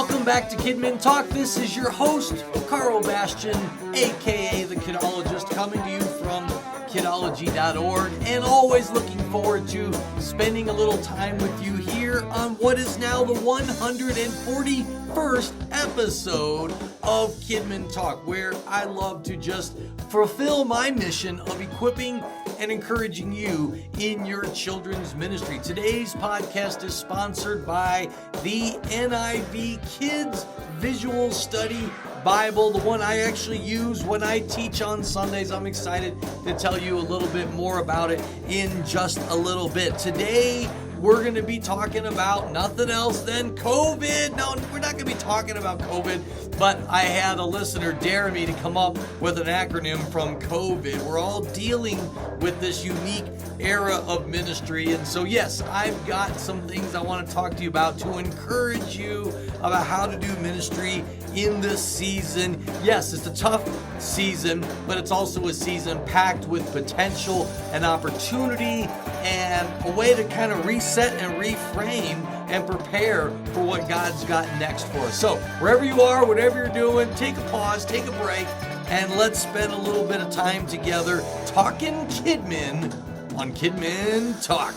Welcome back to Kidmin Talk. This is your host, Karl Bastian, aka the Kidologist, coming to you from Kidology.org, and always looking forward to spending a little time with you here on what is now the 141st episode of Kidmin Talk, where I love to just fulfill my mission of equipping and encouraging you in your children's ministry. Today's podcast is sponsored by the NIV Kids Visual Study Bible, the one I actually use when I teach on Sundays. I'm excited to tell you a little bit more about it in just a little bit. Today, we're going to be talking about nothing else than COVID. No, we're not going to be talking about COVID, but I had a listener dare me to come up with an acronym from COVID. We're all dealing with this unique era of ministry, and so yes, I've got some things I want to talk to you about to encourage you about how to do ministry in this season. Yes, it's a tough season, but it's also a season packed with potential and opportunity and a way to kind of reset and reframe and prepare for what God's got next for us. So wherever you are, whatever you're doing, take a pause, take a break, and let's spend a little bit of time together talking Kidmin on Kidmin Talk.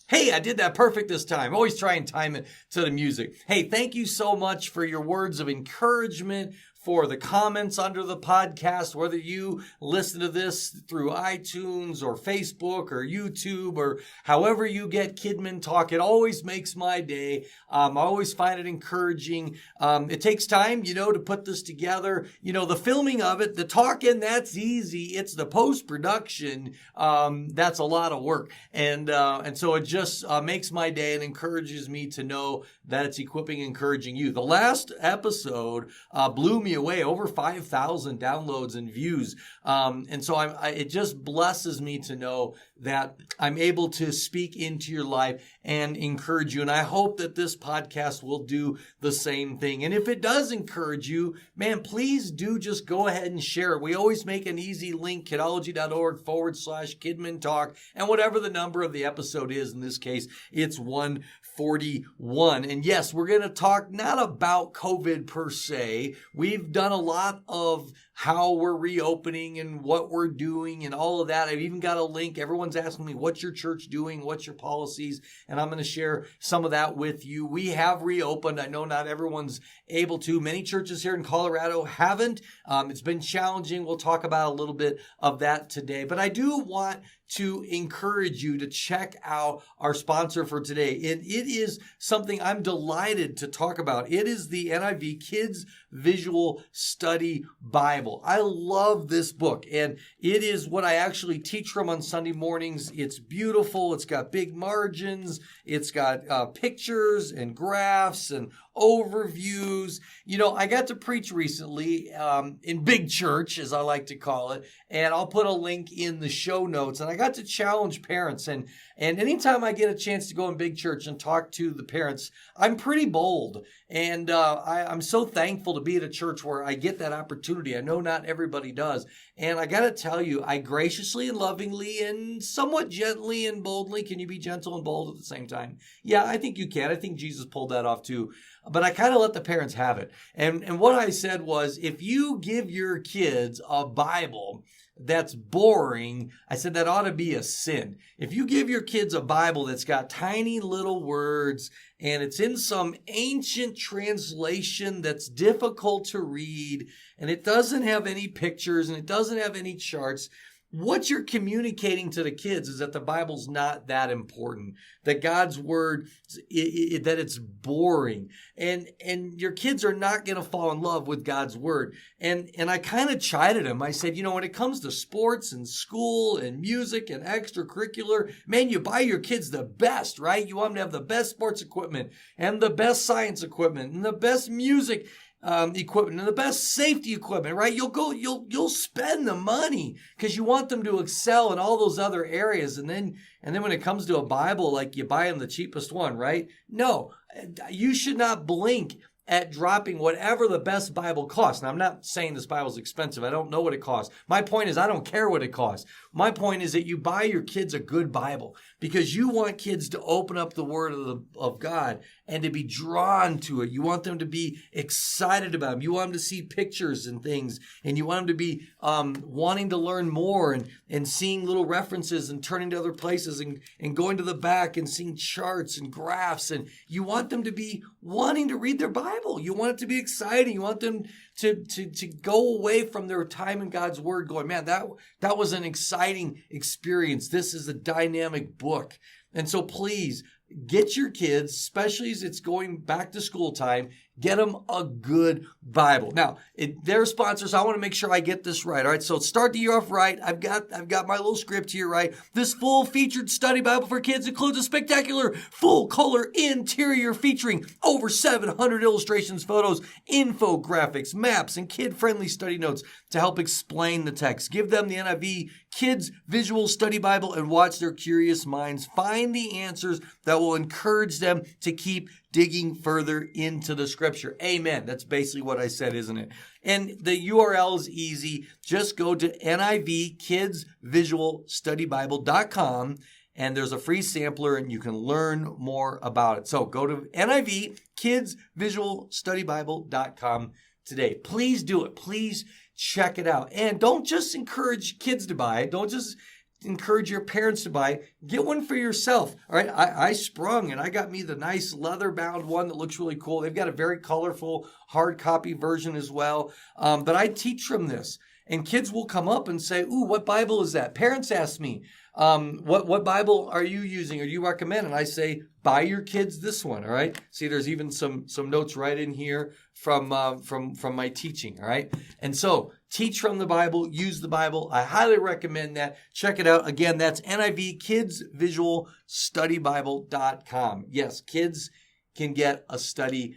Hey, I did that perfect this time. Always try and time it to the music. Hey, thank you so much for your words of encouragement, for the comments under the podcast, whether you listen to this through iTunes or Facebook or YouTube or however you get Kidmin Talk. It always makes my day. I always find it encouraging. It takes time, to put this together. The filming of it, the talking, that's easy. It's the post-production. That's a lot of work. And so it just makes my day and encourages me to know that it's equipping and encouraging you. The last episode blew me away, over 5,000 downloads and views. And so it just blesses me to know that I'm able to speak into your life and encourage you. And I hope that this podcast will do the same thing. And if it does encourage you, man, please do just go ahead and share it. We always make an easy link, kidology.org/Kidmin Talk, and whatever the number of the episode is. In this case, it's 141. And yes, we're going to talk not about COVID per se. We've done a lot of how we're reopening and what we're doing and all of that. I've even got a link. Everyone's asking me, what's your church doing? What's your policies? And I'm going to share some of that with you. We have reopened. I know not everyone's able to. Many churches here in Colorado haven't. It's been challenging. We'll talk about a little bit of that today. But I do want to encourage you to check out our sponsor for today. It is something I'm delighted to talk about. It is the NIV Kids Visual Study Bible. I love this book, and it is what I actually teach from on Sunday mornings. It's beautiful. It's got big margins. It's got pictures and graphs and overviews. I got to preach recently in big church, as I like to call it, and I'll put a link in the show notes. And I got to challenge parents, and anytime I get a chance to go in big church and talk to the parents, I'm pretty bold. And I'm so thankful to be at a church where I get that opportunity. I know not everybody does. And I got to tell you, I graciously and lovingly and somewhat gently and boldly, can you be gentle and bold at the same time? Yeah, I think you can. I think Jesus pulled that off too. But I kind of let the parents have it. And what I said was, if you give your kids a Bible that's boring, I said that ought to be a sin. If you give your kids a Bible that's got tiny little words and it's in some ancient translation that's difficult to read and it doesn't have any pictures and it doesn't have any charts, what you're communicating to the kids is that the Bible's not that important, that God's word, that it's boring, and your kids are not going to fall in love with God's word. And I kind of chided him. I said, when it comes to sports and school and music and extracurricular, man, you buy your kids the best, right? You want them to have the best sports equipment and the best science equipment and the best music equipment and the best safety equipment, right? You'll spend the money because you want them to excel in all those other areas. And then when it comes to a Bible, like you buy them the cheapest one, right? No, you should not blink at dropping whatever the best Bible costs. Now, I'm not saying this Bible's expensive. I don't know what it costs. My point is I don't care what it costs. My point is that you buy your kids a good Bible because you want kids to open up the Word of God and to be drawn to it. You want them to be excited about them. You want them to see pictures and things, and you want them to be wanting to learn more and seeing little references and turning to other places and going to the back and seeing charts and graphs. And you want them to be wanting to read their Bible. You want it to be exciting. You want them to go away from their time in God's Word going, man, that was an exciting experience. This is a dynamic book. And so please get your kids, especially as it's going back to school time, get them a good Bible. Now, they're sponsors. So I want to make sure I get this right. All right. So start the year off right. I've got my little script here, right? This full featured study Bible for kids includes a spectacular full color interior featuring over 700 illustrations, photos, infographics, maps, and kid-friendly study notes to help explain the text. Give them the NIV Kids Visual Study Bible and watch their curious minds find the answers that will encourage them to keep digging further into the scripture. Amen. That's basically what I said, isn't it? And the URL is easy. Just go to NIVkidsvisualstudybible.com and there's a free sampler and you can learn more about it. So go to NIVkidsvisualstudybible.com today. Please do it. Please check it out. And don't just encourage kids to buy it. Don't just encourage your parents to buy. Get one for yourself. All right. I sprung and I got me the nice leather bound one that looks really cool. They've got a very colorful hard copy version as well. But I teach from this and kids will come up and say, ooh, what Bible is that? Parents ask me, what Bible are you using or do you recommend? And I say, buy your kids this one. All right. See, there's even some notes right in here from my teaching. All right. And so teach from the Bible, use the Bible. I highly recommend that. Check it out. Again, that's NIVkidsvisualstudybible.com. Yes, kids can get a study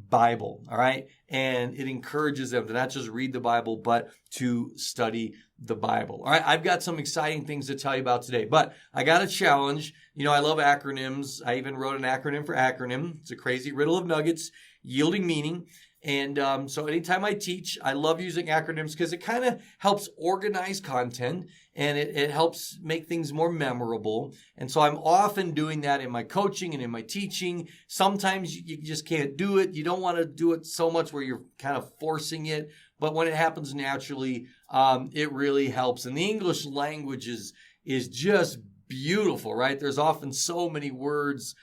Bible. All right. And it encourages them to not just read the Bible, but to study the Bible. All right. I've got some exciting things to tell you about today, but I got a challenge. You know, I love acronyms. I even wrote an acronym for acronym. It's a crazy riddle of nuggets, yielding meaning. And so anytime I teach, I love using acronyms because it kind of helps organize content and it helps make things more memorable. And so I'm often doing that in my coaching and in my teaching. Sometimes you just can't do it. You don't want to do it so much where you're kind of forcing it. But when it happens naturally, it really helps. And the English language is just beautiful, right? There's often so many words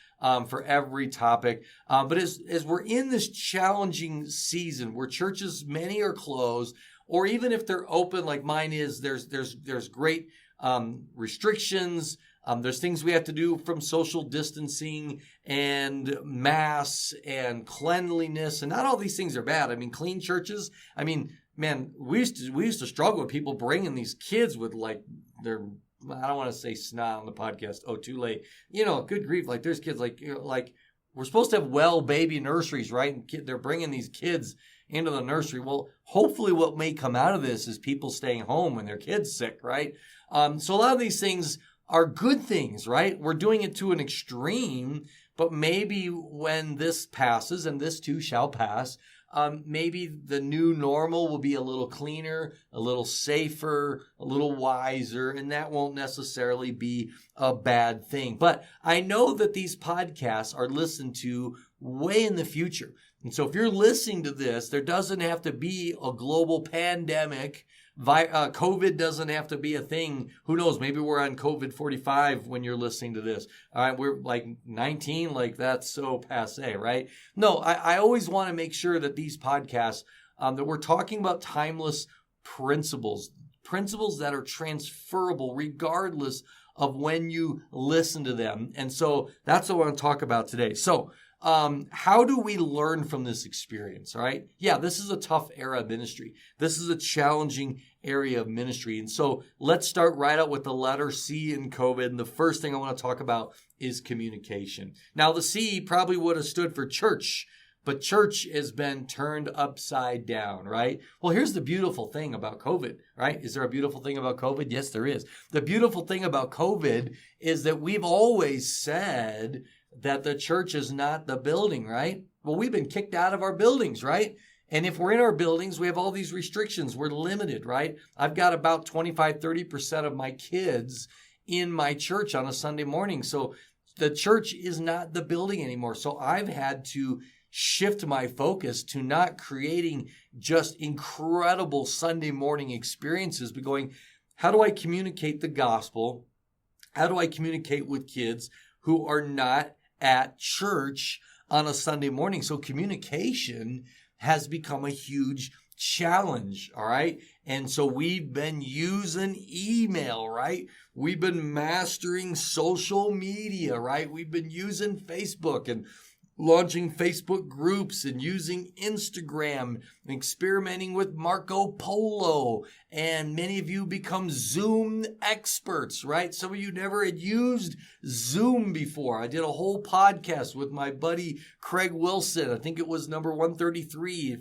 for every topic. But as we're in this challenging season where churches, many are closed, or even if they're open like mine is, there's great restrictions. There's things we have to do from social distancing and masks and cleanliness. And not all these things are bad. I mean, clean churches. I mean, man, we used to struggle with people bringing these kids with like their, I don't want to say snot on the podcast. Oh, too late. You know, good grief. Like there's kids like, you know, like we're supposed to have well baby nurseries, right? And they're bringing these kids into the nursery. Well, hopefully what may come out of this is people staying home when their kid's sick, right? So a lot of these things are good things, right? We're doing it to an extreme, but maybe when this passes, and this too shall pass, maybe the new normal will be a little cleaner, a little safer, a little wiser, and that won't necessarily be a bad thing. But I know that these podcasts are listened to way in the future. And so if you're listening to this, there doesn't have to be a global pandemic. COVID doesn't have to be a thing. Who knows? Maybe we're on COVID 45 when you're listening to this. All right, we're like 19, like that's so passe, right? No, I always want to make sure that these podcasts, that we're talking about timeless principles that are transferable regardless of when you listen to them. And so that's what I want to talk about today. So, how do we learn from this experience, all right? Yeah, this is a tough era of ministry. This is a challenging area of ministry. And so let's start right out with the letter C in COVID. And the first thing I want to talk about is communication. Now, the C probably would have stood for church, but church has been turned upside down, right? Well, here's the beautiful thing about COVID, right? Is there a beautiful thing about COVID? Yes, there is. The beautiful thing about COVID is that we've always said that the church is not the building, right? Well, we've been kicked out of our buildings, right? And if we're in our buildings, we have all these restrictions. We're limited, right? I've got about 25-30% of my kids in my church on a Sunday morning. So the church is not the building anymore. So I've had to shift my focus to not creating just incredible Sunday morning experiences, but going, how do I communicate the gospel? How do I communicate with kids who are not at church on a Sunday morning? So communication has become a huge challenge, all right? And so we've been using email, right? We've been mastering social media, right? We've been using Facebook and launching Facebook groups and using Instagram and experimenting with Marco Polo. And many of you become Zoom experts, right? Some of you never had used Zoom before. I did a whole podcast with my buddy Craig Wilson. I think it was number 133.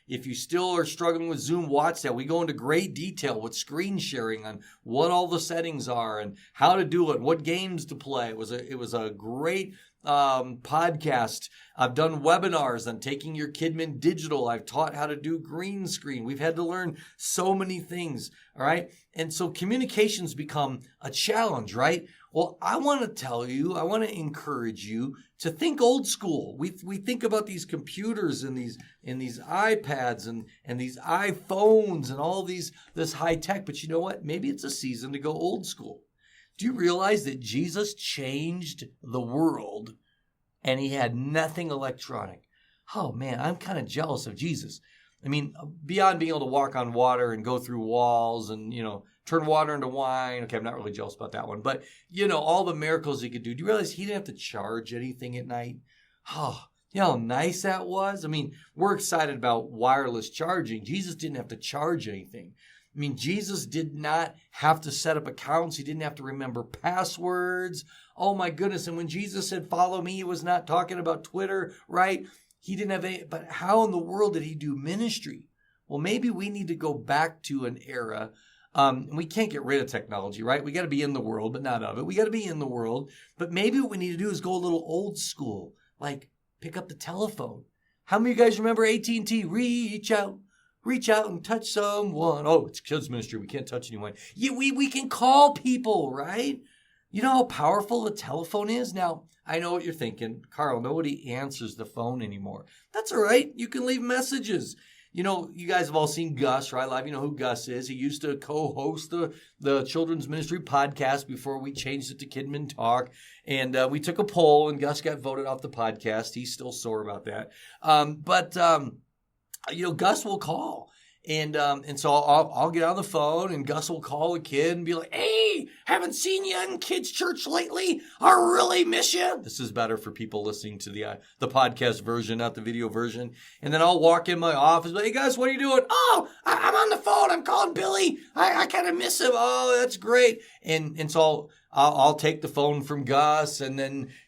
If you still are struggling with Zoom, watch that. We go into great detail with screen sharing on what all the settings are and how to do it, what games to play. It was a great podcast. I've done webinars on taking your Kidmin digital. I've taught how to do green screen. We've had to learn so many things, all right? And so communications become a challenge, right? Well, I want to encourage you to think old school. We think about these computers and these iPads and these iPhones and all this high tech, but you know what? Maybe it's a season to go old school. Do you realize that Jesus changed the world and he had nothing electronic? Oh man, I'm kind of jealous of Jesus. I mean, beyond being able to walk on water and go through walls and, turn water into wine. Okay, I'm not really jealous about that one. But, all the miracles he could do. Do you realize he didn't have to charge anything at night? Oh, you know how nice that was? I mean, we're excited about wireless charging. Jesus didn't have to charge anything. I mean, Jesus did not have to set up accounts. He didn't have to remember passwords. Oh my goodness. And when Jesus said, follow me, he was not talking about Twitter, right? He didn't have any, but how in the world did he do ministry? Well, maybe we need to go back to an era. We can't get rid of technology, right? We got to be in the world, but not of it. We got to be in the world. But maybe what we need to do is go a little old school, like pick up the telephone. How many of you guys remember AT&T? Reach out and touch someone. Oh, it's kids ministry. We can't touch anyone. Yeah, we can call people, right? You know how powerful the telephone is? Now, I know what you're thinking. Karl, nobody answers the phone anymore. That's all right. You can leave messages. You guys have all seen Gus, right? Live. You know who Gus is. He used to co-host the children's ministry podcast before we changed it to Kidmin Talk. And we took a poll and Gus got voted off the podcast. He's still sore about that. Gus will call. And so I'll get on the phone and Gus will call a kid and be like, hey, haven't seen you in kids' church lately. I really miss you. This is better for people listening to the podcast version, not the video version. And then I'll walk in my office, hey Gus, what are you doing? Oh, I'm on the phone. I'm calling Billy. I kind of miss him. Oh, that's great. And so I'll take the phone from Gus and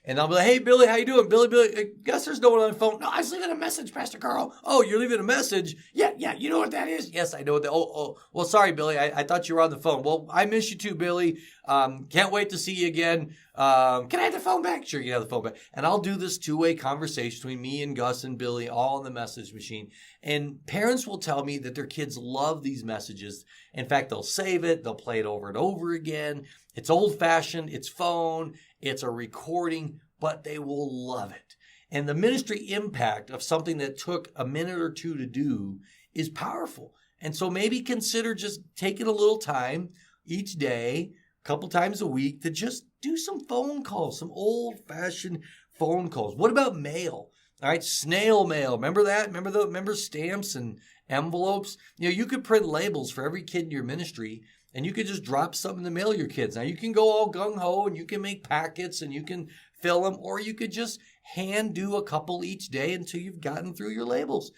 I'll be like, hey, Billy, how you doing? Billy, Gus, there's no one on the phone. No, I was leaving a message, Pastor Karl. Oh, you're leaving a message? Yeah, you know what that is? Yes, I know what that. Well, sorry, Billy, I thought you were on the phone. Well, I miss you too, Billy. Can't wait to see you again. Can I have the phone back? Sure, you can have the phone back. And I'll do this two-way conversation between me and Gus and Billy, all in the message machine. And parents will tell me that their kids love these messages. In fact, they'll save it. They'll play it over and over again. It's old-fashioned. It's phone. It's a recording, but they will love it. And the ministry impact of something that took a minute or two to do is powerful. And so maybe consider just taking a little time each day, a couple times a week, to just do some phone calls, some old-fashioned phone calls. What about mail? All right, snail mail. Remember that? Remember stamps and envelopes? You could print labels for every kid in your ministry, and you could just drop something in the mail to your kids. Now, you can go all gung-ho, and you can make packets, and you can fill them, or you could just hand do a couple each day until you've gotten through your labels.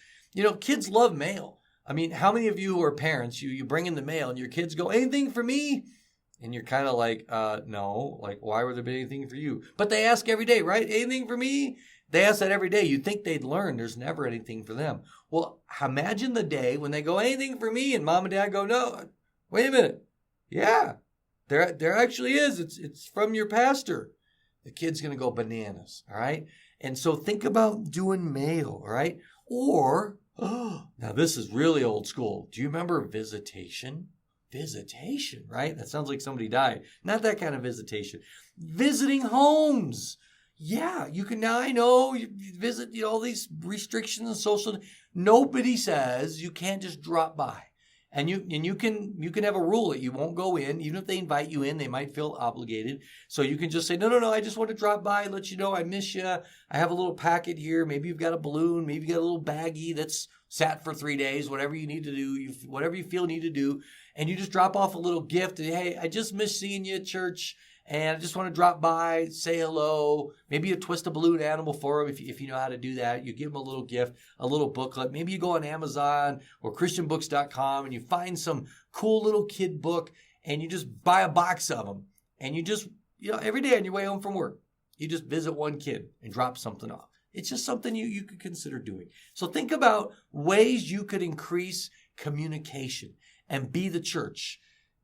Kids love mail. I mean, how many of you are parents, you bring in the mail, and your kids go, anything for me? And you're kind of like, no. Like, why would there be anything for you? But they ask every day, right? Anything for me? They ask that every day. You'd think they'd learn there's never anything for them. Well, imagine the day when they go, anything for me? And mom and dad go, no, wait a minute. Yeah, there actually is. It's from your pastor. the kid's going to go bananas, all right? And so think about doing mail, all right? Or, now this is really old school. Do you remember visitation? Visitation, right? That sounds like somebody died. Not that kind of visitation. Visiting homes. Yeah, you can now, I know, you visit, all these restrictions and social. Nobody says you can't just drop by. And you can have a rule that you won't go in. Even if they invite you in, they might feel obligated. So you can just say, no, I just want to drop by and let you know I miss you. I have a little packet here. Maybe you've got a balloon. Maybe you got a little baggie that's sat for 3 days, whatever you need to do, whatever you feel you need to do. And you just drop off a little gift. And, hey, I just miss seeing you at church. And I just want to drop by, say hello. Maybe you twist a balloon animal for them if you know how to do that. You give them a little gift, a little booklet. Maybe you go on Amazon or ChristianBooks.com and you find some cool little kid book and you just buy a box of them. And you just, every day on your way home from work, you just visit one kid and drop something off. It's just something you could consider doing. So think about ways you could increase communication and be the church,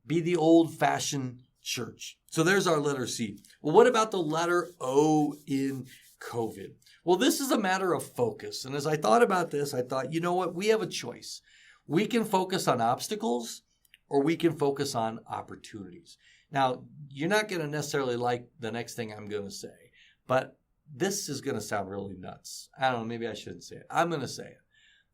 be the old-fashioned church. So there's our letter C. Well, what about the letter O in COVID? Well, this is a matter of focus. And as I thought about this, I thought, you know what? We have a choice. We can focus on obstacles or we can focus on opportunities. Now, you're not going to necessarily like the next thing I'm going to say, but this is going to sound really nuts. I don't know. Maybe I shouldn't say it. I'm going to say it.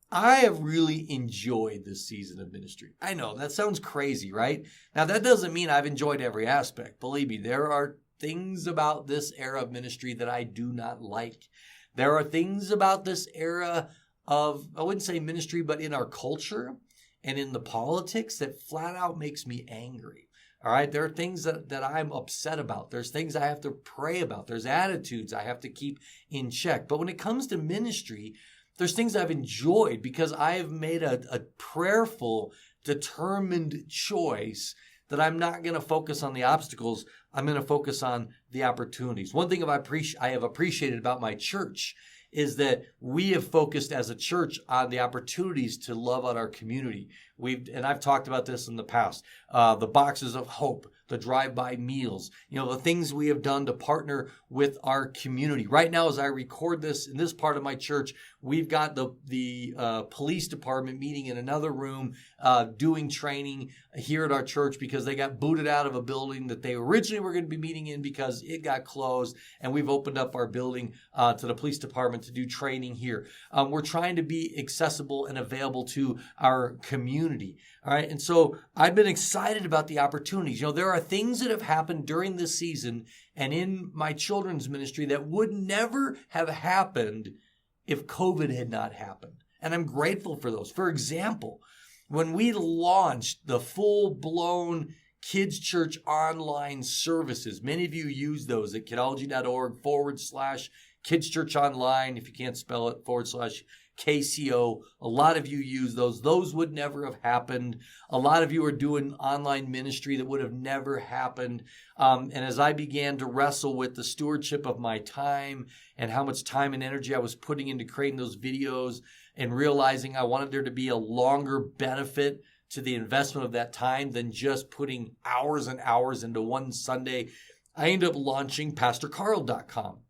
I have really enjoyed this season of ministry. I know that sounds crazy, right? Now, that doesn't mean I've enjoyed every aspect. Believe me, there are things about this era of ministry that I do not like. There are things about this era of, I wouldn't say ministry, but in our culture and in the politics that flat out makes me angry. All right, there are things that I'm upset about. There's things I have to pray about. There's attitudes I have to keep in check. But when it comes to ministry, there's things I've enjoyed because I have made a prayerful, determined choice that I'm not going to focus on the obstacles. I'm going to focus on the opportunities. One thing I have appreciated about my church is that we have focused as a church on the opportunities to love out our community. And I've talked about this in the past, the boxes of hope, the drive-by meals, the things we have done to partner with our community. Right now, as I record this in this part of my church, we've got the police department meeting in another room, doing training here at our church because they got booted out of a building that they originally were going to be meeting in because it got closed. And we've opened up our building to the police department to do training here. We're trying to be accessible and available to our community. All right. And so I've been excited about the opportunities. There are things that have happened during this season and in my children's ministry that would never have happened if COVID had not happened. And I'm grateful for those. For example, when we launched the full-blown Kids Church online services, many of you use those at kidology.org/Kids Church Online. If you can't spell it, /KCO. A lot of you use those. Those would never have happened. A lot of you are doing online ministry that would have never happened. And as I began to wrestle with the stewardship of my time and how much time and energy I was putting into creating those videos and realizing I wanted there to be a longer benefit to the investment of that time than just putting hours and hours into one Sunday, I ended up launching PastorKarl.com.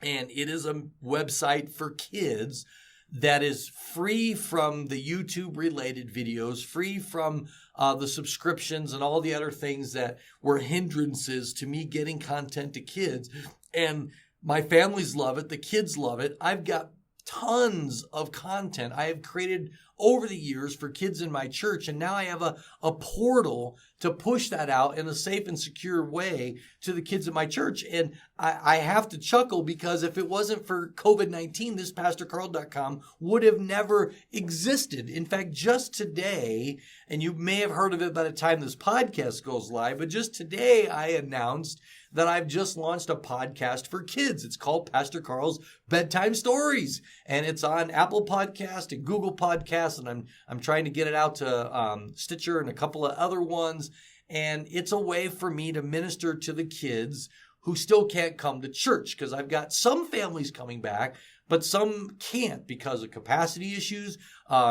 And it is a website for kids that is free from the YouTube-related videos, free from the subscriptions and all the other things that were hindrances to me getting content to kids. And my families love it. The kids love it. I've got tons of content I have created over the years for kids in my church. And now I have a portal to push that out in a safe and secure way to the kids in my church. And I have to chuckle because if it wasn't for COVID-19, this PastorKarl.com would have never existed. In fact, just today, and you may have heard of it by the time this podcast goes live, but just today I announced that I've just launched a podcast for kids. It's called Pastor Karl's Bedtime Stories, and it's on Apple Podcast and Google Podcasts, and I'm trying to get it out to Stitcher and a couple of other ones, and it's a way for me to minister to the kids who still can't come to church because I've got some families coming back, but some can't because of capacity issues,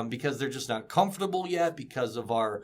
because they're just not comfortable yet, because of our,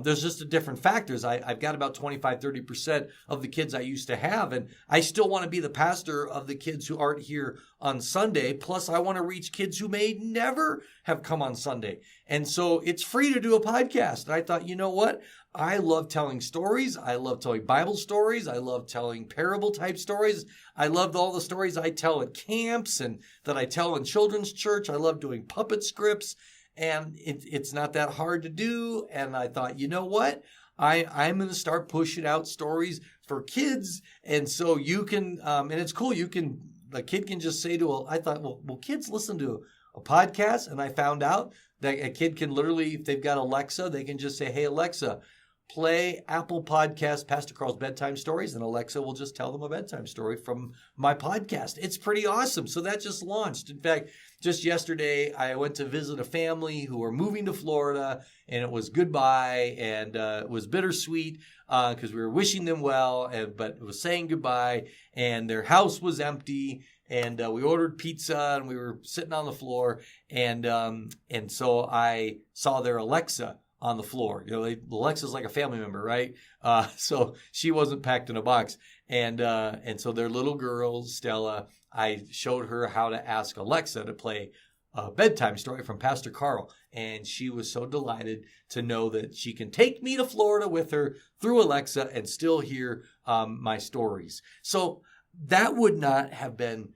there's just different factors. I've got about 25-30% of the kids I used to have, and I still want to be the pastor of the kids who aren't here on Sunday. Plus, I want to reach kids who may never have come on Sunday. And so it's free to do a podcast. And I thought, you know what? I love telling stories. I love telling Bible stories. I love telling parable type stories. I loved all the stories I tell at camps and that I tell in children's church. I love doing puppet scripts, and it's not that hard to do. And I thought, you know what? I'm going to start pushing out stories for kids. And so you can, and it's cool. The kid can just say I thought, well, kids listen to a podcast. And I found out that a kid can literally, if they've got Alexa, they can just say, hey, Alexa, play Apple Podcast, Pastor Karl's Bedtime Stories, and Alexa will just tell them a bedtime story from my podcast. It's pretty awesome. So that just launched. In fact, just yesterday, I went to visit a family who were moving to Florida, and it was goodbye, and it was bittersweet because we were wishing them well, but it was saying goodbye, and their house was empty, and we ordered pizza, and we were sitting on the floor, and so I saw their Alexa on the floor. Alexa's like a family member, right? So she wasn't packed in a box. And so their little girl, Stella, I showed her how to ask Alexa to play a bedtime story from Pastor Karl. And she was so delighted to know that she can take me to Florida with her through Alexa and still hear my stories. So that would not have been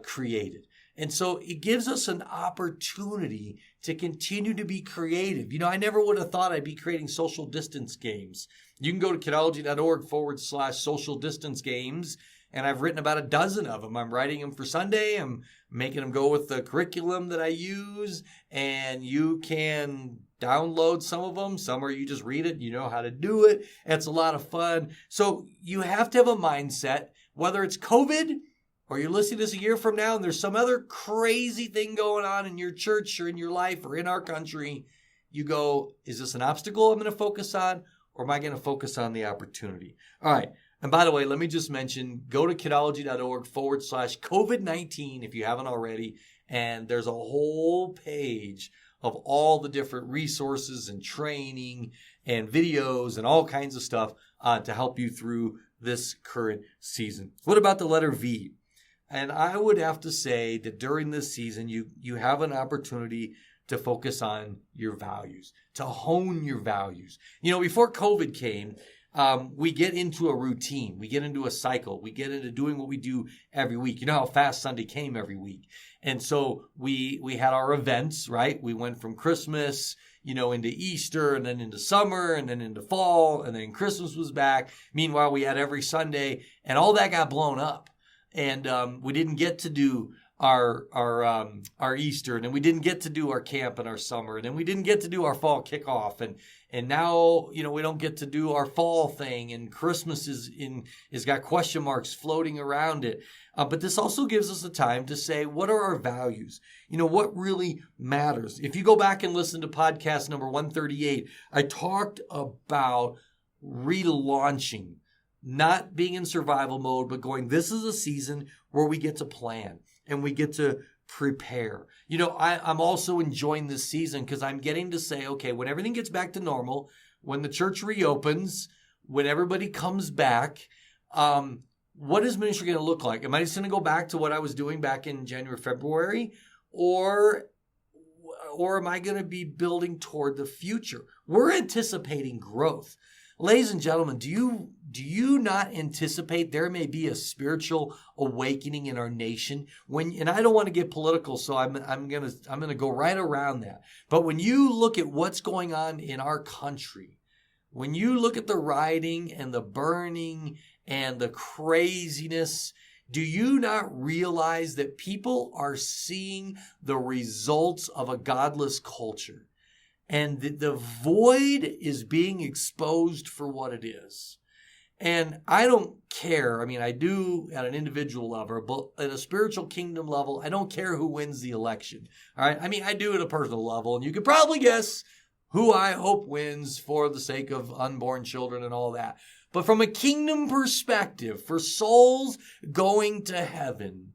created. And so it gives us an opportunity to continue to be creative. I never would have thought I'd be creating social distance games. You can go to kidology.org/social distance games, and I've written about a dozen of them. I'm writing them for Sunday. I'm making them go with the curriculum that I use, and you can download some of them. Some are you just read it, you know how to do it. It's a lot of fun. So you have to have a mindset, whether it's COVID or you're listening to this a year from now and there's some other crazy thing going on in your church or in your life or in our country, you go, is this an obstacle I'm going to focus on, or am I going to focus on the opportunity? All right. And by the way, let me just mention, go to kidology.org/COVID-19 if you haven't already. And there's a whole page of all the different resources and training and videos and all kinds of stuff to help you through this current season. What about the letter V? And I would have to say that during this season, you have an opportunity to focus on your values, to hone your values. Before COVID came, we get into a routine. We get into a cycle. We get into doing what we do every week. You know how fast Sunday came every week. And so we had our events, right? We went from Christmas, into Easter, and then into summer, and then into fall, and then Christmas was back. Meanwhile, we had every Sunday, and all that got blown up. And we didn't get to do our Easter, and then we didn't get to do our camp and our summer, and then we didn't get to do our fall kickoff, and now we don't get to do our fall thing, and Christmas is got question marks floating around it. But this also gives us a time to say, what are our values? What really matters? If you go back and listen to podcast number 138, I talked about relaunching. Not being in survival mode, but going, this is a season where we get to plan and we get to prepare. I'm also enjoying this season because I'm getting to say, okay, when everything gets back to normal, when the church reopens, when everybody comes back, what is ministry going to look like? Am I just going to go back to what I was doing back in January, February? Or am I going to be building toward the future? We're anticipating growth. Ladies and gentlemen, do you not anticipate there may be a spiritual awakening in our nation? And I don't want to get political, so I'm gonna go right around that. But when you look at what's going on in our country, when you look at the rioting and the burning and the craziness, do you not realize that people are seeing the results of a godless culture? And the void is being exposed for what it is. And I don't care. I do at an individual level, but at a spiritual kingdom level, I don't care who wins the election. All right. I do at a personal level. And you could probably guess who I hope wins for the sake of unborn children and all that. But from a kingdom perspective, for souls going to heaven,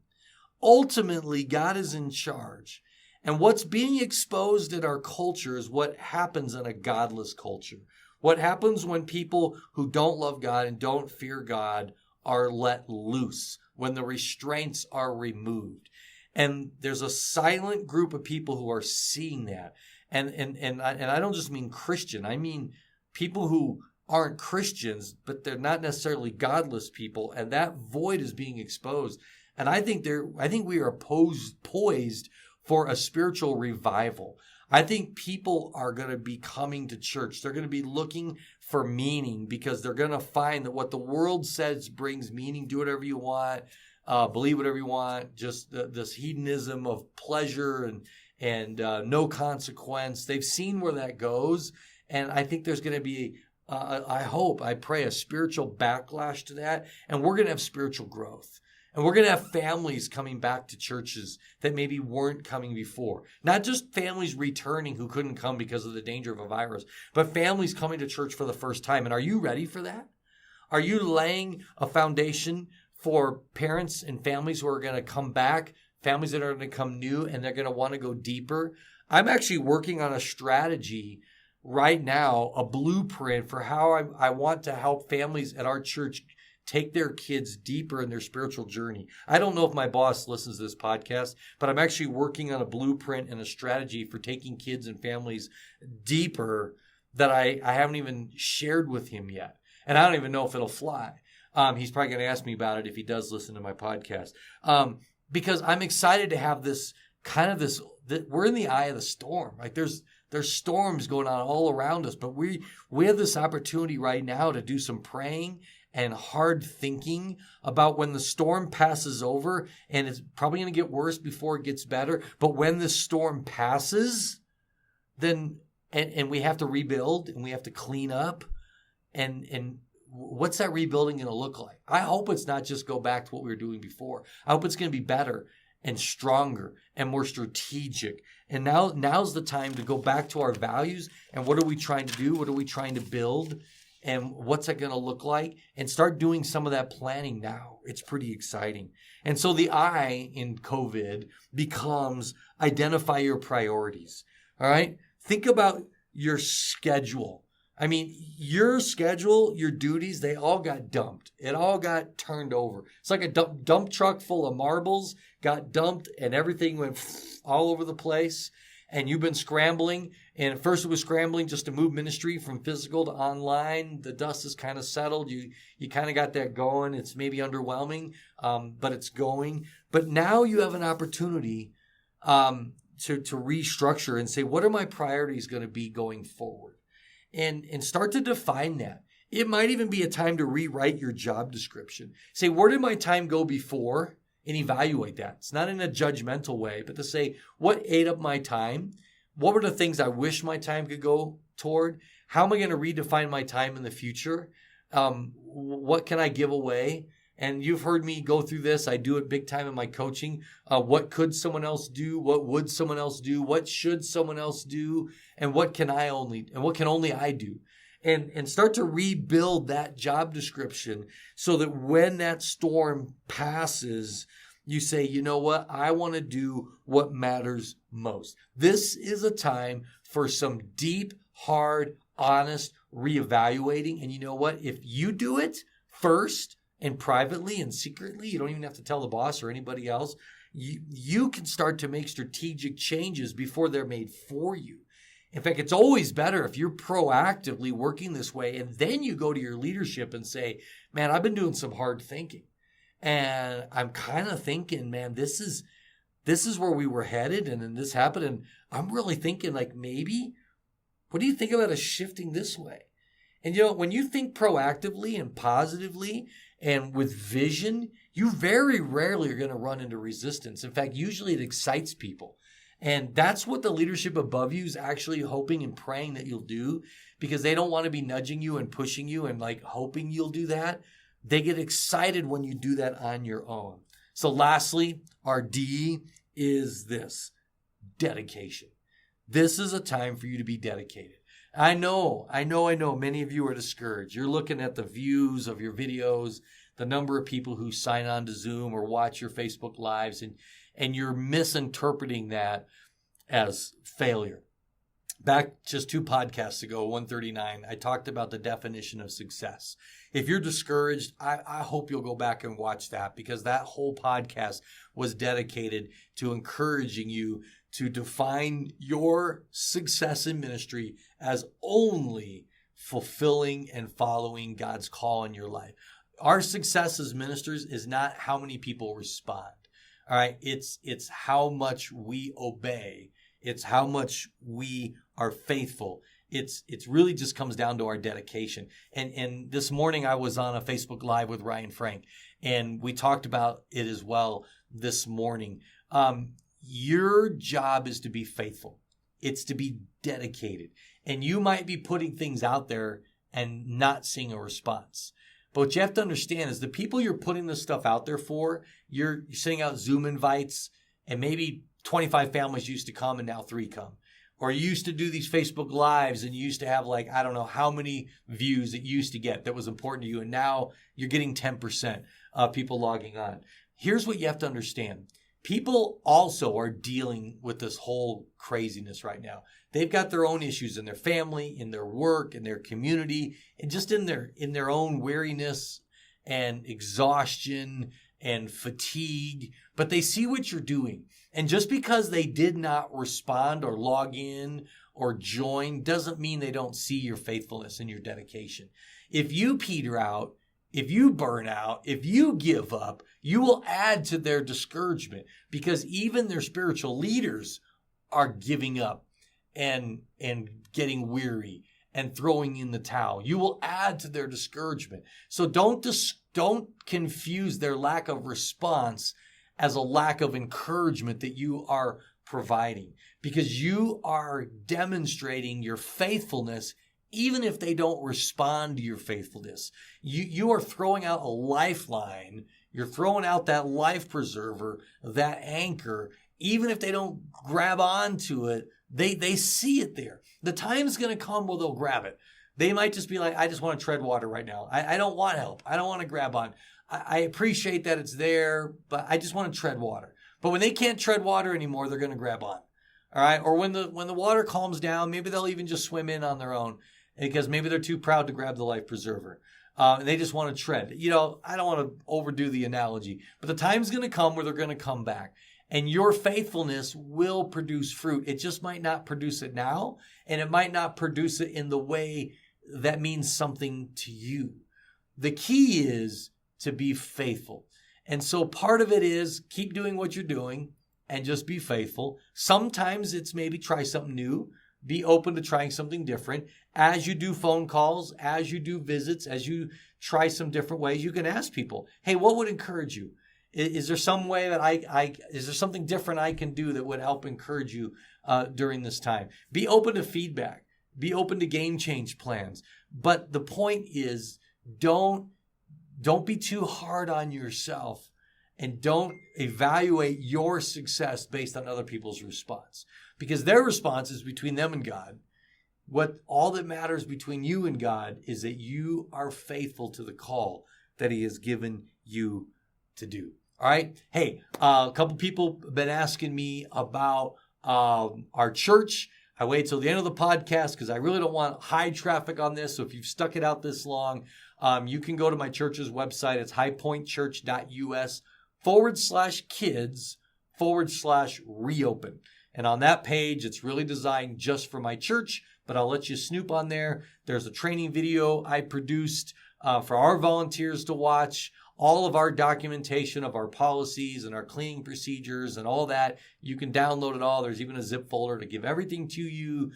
ultimately, God is in charge. And what's being exposed in our culture is what happens in a godless culture. What happens when people who don't love God and don't fear God are let loose, when the restraints are removed. And there's a silent group of people who are seeing that. And I don't just mean Christian. I mean people who aren't Christians, but they're not necessarily godless people. And that void is being exposed. And I think we are poised for a spiritual revival. I think people are going to be coming to church. They're going to be looking for meaning because they're going to find that what the world says brings meaning. Do whatever you want, believe whatever you want. Just this hedonism of pleasure and no consequence. They've seen where that goes, and I think there's going to be, I pray, a spiritual backlash to that, and we're going to have spiritual growth. And we're going to have families coming back to churches that maybe weren't coming before. Not just families returning who couldn't come because of the danger of a virus, but families coming to church for the first time. And are you ready for that? Are you laying a foundation for parents and families who are going to come back, families that are going to come new, and they're going to want to go deeper? I'm actually working on a strategy right now, a blueprint for how I want to help families at our church take their kids deeper in their spiritual journey. I don't know if my boss listens to this podcast, but I'm actually working on a blueprint and a strategy for taking kids and families deeper that I haven't even shared with him yet. And I don't even know if it'll fly. He's probably going to ask me about it if he does listen to my podcast. Because I'm excited to have this we're in the eye of the storm. Like there's storms going on all around us, but we have this opportunity right now to do some praying and hard thinking about when the storm passes over, and it's probably going to get worse before it gets better. But when the storm passes, then and we have to rebuild and we have to clean up, and what's that rebuilding going to look like? I hope it's not just go back to what we were doing before. I hope it's going to be better and stronger and more strategic. And now's the time to go back to our values and what are we trying to do? What are we trying to build? And what's that going to look like? And start doing some of that planning now. It's pretty exciting. And so the I in COVID becomes identify your priorities. All right? Think about your schedule. I mean, your schedule, your duties, they all got dumped. It all got turned over. It's like a dump truck full of marbles got dumped and everything went all over the place. And you've been scrambling. And at first it was scrambling just to move ministry from physical to online. The dust is kind of settled. You kind of got that going. It's maybe underwhelming, but it's going. But now you have an opportunity to restructure and say, what are my priorities going to be going forward? And start to define that. It might even be a time to rewrite your job description. Say, where did my time go before? And evaluate that. It's not in a judgmental way, but to say, what ate up my time? What were the things I wish my time could go toward? How am I going to redefine my time in the future? What can I give away? And you've heard me go through this. I do it big time in my coaching. What could someone else do? What would someone else do? What should someone else do? And what can only I do? And start to rebuild that job description so that when that storm passes, you say, you know what? I want to do what matters most. This is a time for some deep, hard, honest reevaluating. And you know what? If you do it first and privately and secretly, you don't even have to tell the boss or anybody else. You can start to make strategic changes before they're made for you. In fact, it's always better if you're proactively working this way and then you go to your leadership and say, man, I've been doing some hard thinking. And I'm kind of thinking, man, this is where we were headed and then this happened. And I'm really thinking like maybe, what do you think about us shifting this way? And you know, when you think proactively and positively and with vision, you very rarely are going to run into resistance. In fact, usually it excites people. And that's what the leadership above you is actually hoping and praying that you'll do, because they don't want to be nudging you and pushing you and like hoping you'll do that. They get excited when you do that on your own. So lastly, our D is this: dedication. This is a time for you to be dedicated. I know many of you are discouraged. You're looking at the views of your videos. the number of people who sign on to Zoom or watch your Facebook Lives, and you're misinterpreting that as failure. Back just 2 podcasts ago, 139, I talked about the definition of success. If you're discouraged, I hope you'll go back and watch that, because that whole podcast was dedicated to encouraging you to define your success in ministry as only fulfilling and following God's call in your life. Our success as ministers is not how many people respond. All right. It's how much we obey. It's how much we are faithful. It's really just comes down to our dedication. And this morning I was on a Facebook Live with Ryan Frank, and we talked about it as well this morning. Your job is to be faithful. It's to be dedicated. And you might be putting things out there and not seeing a response. But what you have to understand is the people you're putting this stuff out there for, you're sending out Zoom invites, and maybe 25 families used to come and now 3 come. Or you used to do these Facebook Lives and you used to have I don't know how many views it used to get that was important to you. And now you're getting 10% of people logging on. Here's what you have to understand. People also are dealing with this whole craziness right now. They've got their own issues in their family, in their work, in their community, and just in their own weariness and exhaustion and fatigue. But they see what you're doing. And just because they did not respond or log in or join doesn't mean they don't see your faithfulness and your dedication. If you peter out, if you burn out, if you give up, you will add to their discouragement, because even their spiritual leaders are giving up and getting weary and throwing in the towel. You will add to their discouragement. So don't confuse their lack of response as a lack of encouragement that you are providing, because you are demonstrating your faithfulness even if they don't respond to your faithfulness. You are throwing out a lifeline. You're throwing out that life preserver, that anchor. Even if they don't grab onto it, they see it there. The time's going to come where they'll grab it. They might just be like, I just want to tread water right now. I don't want help. I don't want to grab on. I appreciate that it's there, but I just want to tread water. But when they can't tread water anymore, they're going to grab on. All right? Or when the water calms down, maybe they'll even just swim in on their own, because maybe they're too proud to grab the life preserver. And they just want to tread. I don't want to overdo the analogy, but the time's going to come where they're going to come back. And your faithfulness will produce fruit. It just might not produce it now, and it might not produce it in the way that means something to you. The key is to be faithful. And so part of it is keep doing what you're doing and just be faithful. Sometimes it's maybe try something new. Be open to trying something different. As you do phone calls, as you do visits, as you try some different ways, you can ask people, hey, what would encourage you? Is there some way that is there something different I can do that would help encourage you during this time? Be open to feedback. Be open to game change plans. But the point is, don't be too hard on yourself, and don't evaluate your success based on other people's response, because their response is between them and God. All that matters between you and God is that you are faithful to the call that He has given you to do. All right. Hey, a couple people have been asking me about our church. I wait till the end of the podcast because I really don't want high traffic on this. So if you've stuck it out this long, you can go to my church's website. It's highpointchurch.us/kids/reopen. And on that page, it's really designed just for my church, but I'll let you snoop on there. There's a training video I produced for our volunteers to watch. All of our documentation of our policies and our cleaning procedures and all that, you can download it all. There's even a zip folder to give everything to you.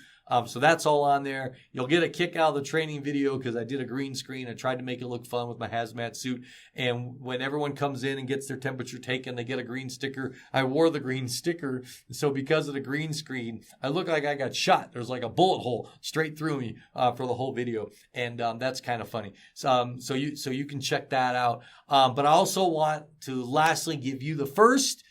So that's all on there. You'll get a kick out of the training video because I did a green screen. I tried to make it look fun with my hazmat suit. And when everyone comes in and gets their temperature taken, they get a green sticker. I wore the green sticker. So because of the green screen, I look like I got shot. There's like a bullet hole straight through me for the whole video. And that's kind of funny. So you can check that out. But I also want to lastly give you the first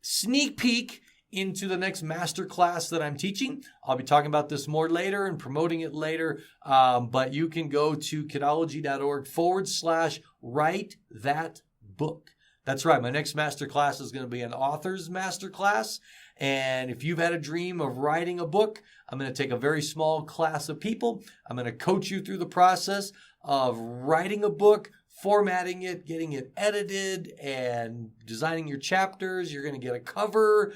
sneak peek into the next master class that I'm teaching. I'll be talking about this more later and promoting it later. But you can go to Kidology.org/write that book. That's right. My next master class is going to be an author's master class. And if you've had a dream of writing a book, I'm going to take a very small class of people. I'm going to coach you through the process of writing a book, formatting it, getting it edited, and designing your chapters. You're going to get a cover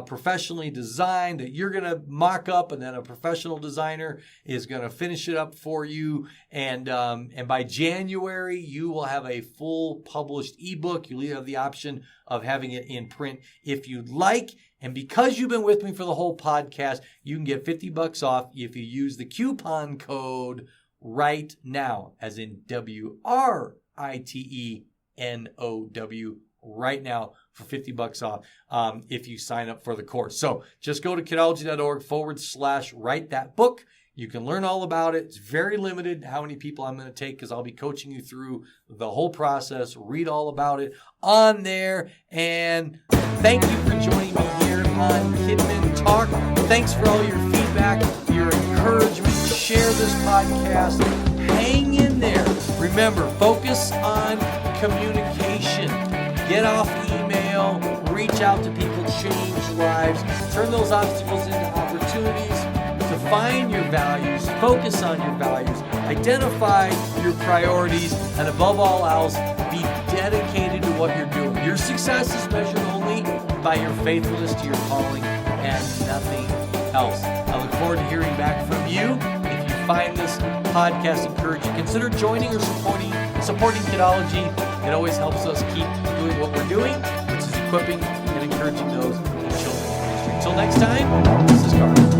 professionally designed that you're going to mock up, and then a professional designer is going to finish it up for you. And by January, you will have a full published ebook. You'll have the option of having it in print if you'd like. And because you've been with me for the whole podcast, you can get $50 off if you use the coupon code right now, as in WRITENOW, right now, for $50 off if you sign up for the course. So just go to Kidology.org/write that book. You can learn all about it. It's very limited how many people I'm going to take, because I'll be coaching you through the whole process. Read all about it on there. And thank you for joining me here on Kidmin Talk. Thanks for all your feedback, your encouragement. Share this podcast. Hang in there. Remember, focus on communication. Get off email. Reach out to people. Change lives. Turn those obstacles into opportunities. Define your values, focus on your values, identify your priorities, and above all else, be dedicated to what you're doing. Your success is measured only by your faithfulness to your calling and nothing else. I look forward to hearing back from you. If you find this podcast encouraging, consider joining or supporting Kidology. It always helps us keep doing what we're doing, which is equipping and encouraging those in children's ministry. Until next time, this is Karl.